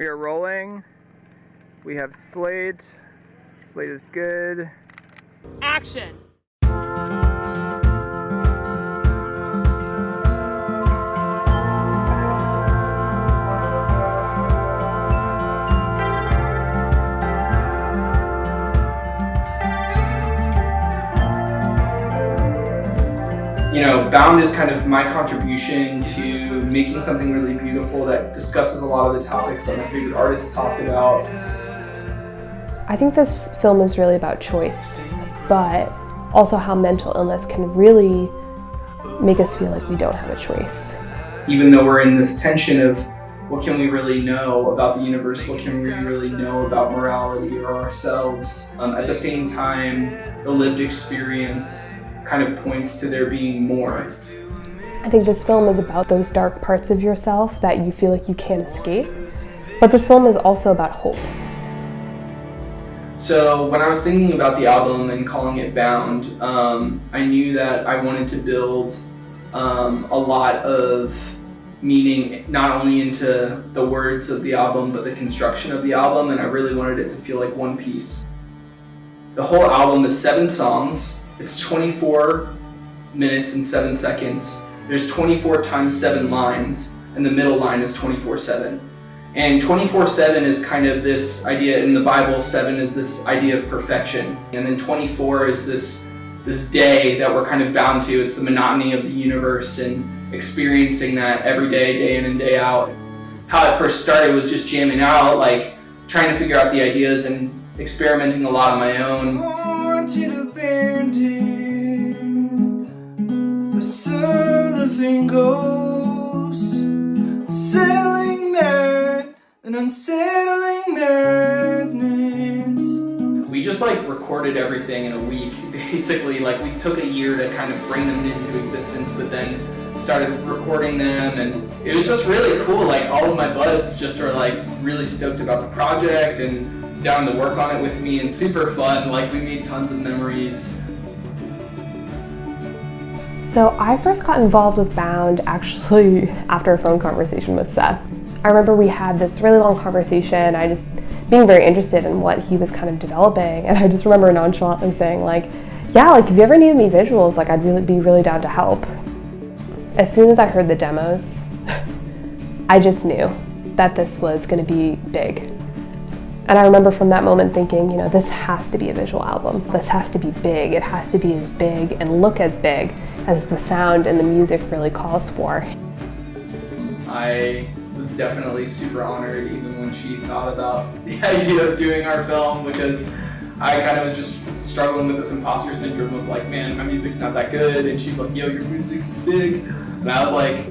We are rolling. We have Slate. Slate is good. Action! You know, Bound is kind of my contribution to making something really beautiful that discusses a lot of the topics that my favorite artists talked about. I think this film is really about choice, but also how mental illness can really make us feel like we don't have a choice. Even though we're in this tension of what can we really know about the universe, what can we really know about morality or ourselves, at the same time, the lived experience kind of points to there being more. I think this film is about those dark parts of yourself that you feel like you can't escape, but this film is also about hope. So when I was thinking about the album and calling it Bound, I knew that I wanted to build a lot of meaning not only into the words of the album, but the construction of the album, and I really wanted it to feel like one piece. The whole album is 7 songs. It's 24 minutes and 7 seconds. There's 24 times 7 lines, and the middle line is 24/7. And 24/7 is kind of this idea in the Bible. 7 is this idea of perfection, and then 24 is this day that we're kind of bound to. It's the monotony of the universe and experiencing that every day, day in and day out. How it first started was just jamming out, like trying to figure out the ideas and experimenting a lot on my own. Unsettling madness. We just like recorded everything in a week, basically. Like we took a year to kind of bring them into existence, but then started recording them, and it was just really cool. Like all of my buds just were like really stoked about the project and down to work on it with me, and super fun. Like we made tons of memories. So I first got involved with Bound actually after a phone conversation with Seth. I remember we had this really long conversation, I just being very interested in what he was kind of developing, and I just remember nonchalantly saying like, yeah, like if you ever needed me visuals, like I'd be really down to help. As soon as I heard the demos, I just knew that this was going to be big. And I remember from that moment thinking, you know, this has to be a visual album. This has to be big. It has to be as big and look as big as the sound and the music really calls for. I was definitely super honored even when she thought about the idea of doing our film, because I kind of was just struggling with this imposter syndrome of like, man, my music's not that good, and she's like, yo, your music's sick, and I was like,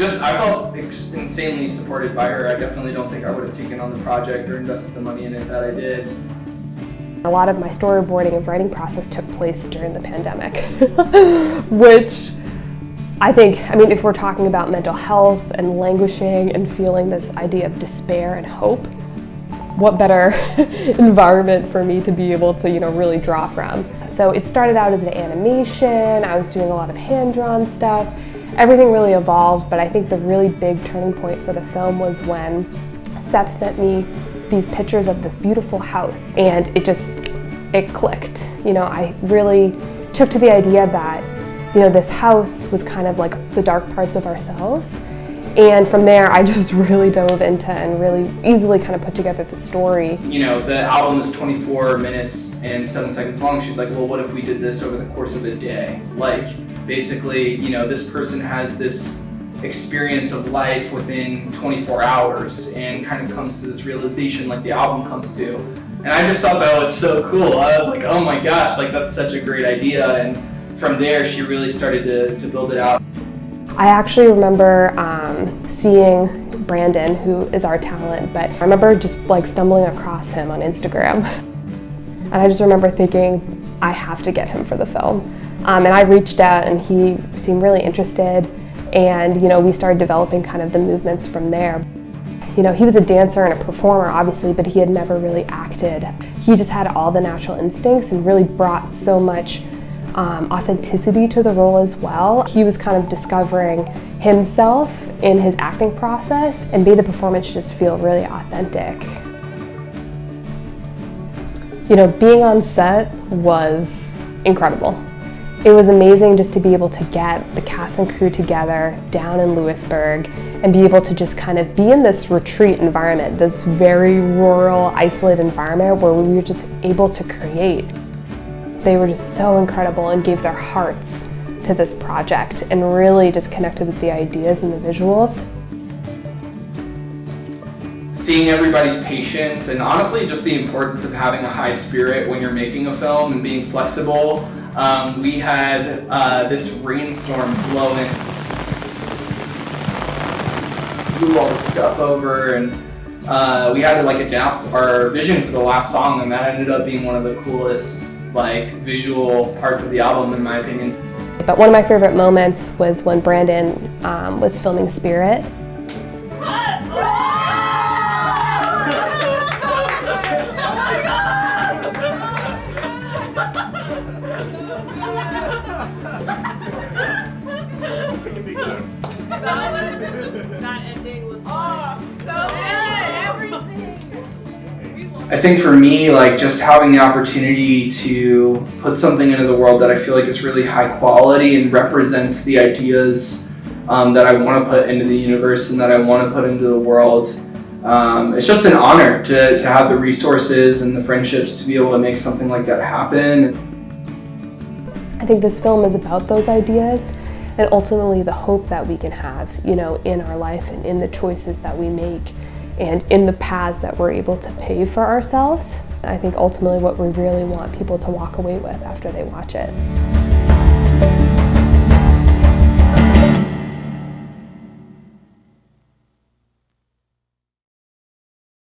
I felt insanely supported by her. I definitely don't think I would have taken on the project or invested the money in it that I did. A lot of my storyboarding and writing process took place during the pandemic, which I mean, if we're talking about mental health and languishing and feeling this idea of despair and hope, what better environment for me to be able to, you know, really draw from. So it started out as an animation, I was doing a lot of hand-drawn stuff, everything really evolved, but I think the really big turning point for the film was when Seth sent me these pictures of this beautiful house, and it clicked. You know, I really took to the idea that, you know, this house was kind of like the dark parts of ourselves. And from there, I just really dove into and really easily kind of put together the story. You know, the album is 24 minutes and 7 seconds long. She's like, well, what if we did this over the course of a day? Like, basically, you know, this person has this experience of life within 24 hours and kind of comes to this realization like the album comes to. And I just thought that was so cool. I was like, oh my gosh, like that's such a great idea. And from there, she really started to build it out. I actually remember seeing Brandon, who is our talent, but I remember just like stumbling across him on Instagram. And I just remember thinking, I have to get him for the film. And I reached out and he seemed really interested, and you know, we started developing kind of the movements from there. You know, he was a dancer and a performer, obviously, but he had never really acted. He just had all the natural instincts and really brought so much authenticity to the role as well. He was kind of discovering himself in his acting process and made the performance just feel really authentic. You know, being on set was incredible. It was amazing just to be able to get the cast and crew together down in Lewisburg and be able to just kind of be in this retreat environment, this very rural, isolated environment where we were just able to create. They were just so incredible and gave their hearts to this project and really just connected with the ideas and the visuals. Seeing everybody's patience and honestly just the importance of having a high spirit when you're making a film and being flexible. We had this rainstorm blowing, blew all the stuff over, and we had to like adapt our vision for the last song, and that ended up being one of the coolest like visual parts of the album in my opinion. But one of my favorite moments was when Brandon was filming Spirit. That ending was so good. Everything. I think for me, like just having the opportunity to put something into the world that I feel like is really high quality and represents the ideas that I want to put into the universe and that I want to put into the world. It's just an honor to have the resources and the friendships to be able to make something like that happen. I think this film is about those ideas and ultimately the hope that we can have, you know, in our life and in the choices that we make and in the paths that we're able to pave for ourselves. I think ultimately what we really want people to walk away with after they watch it.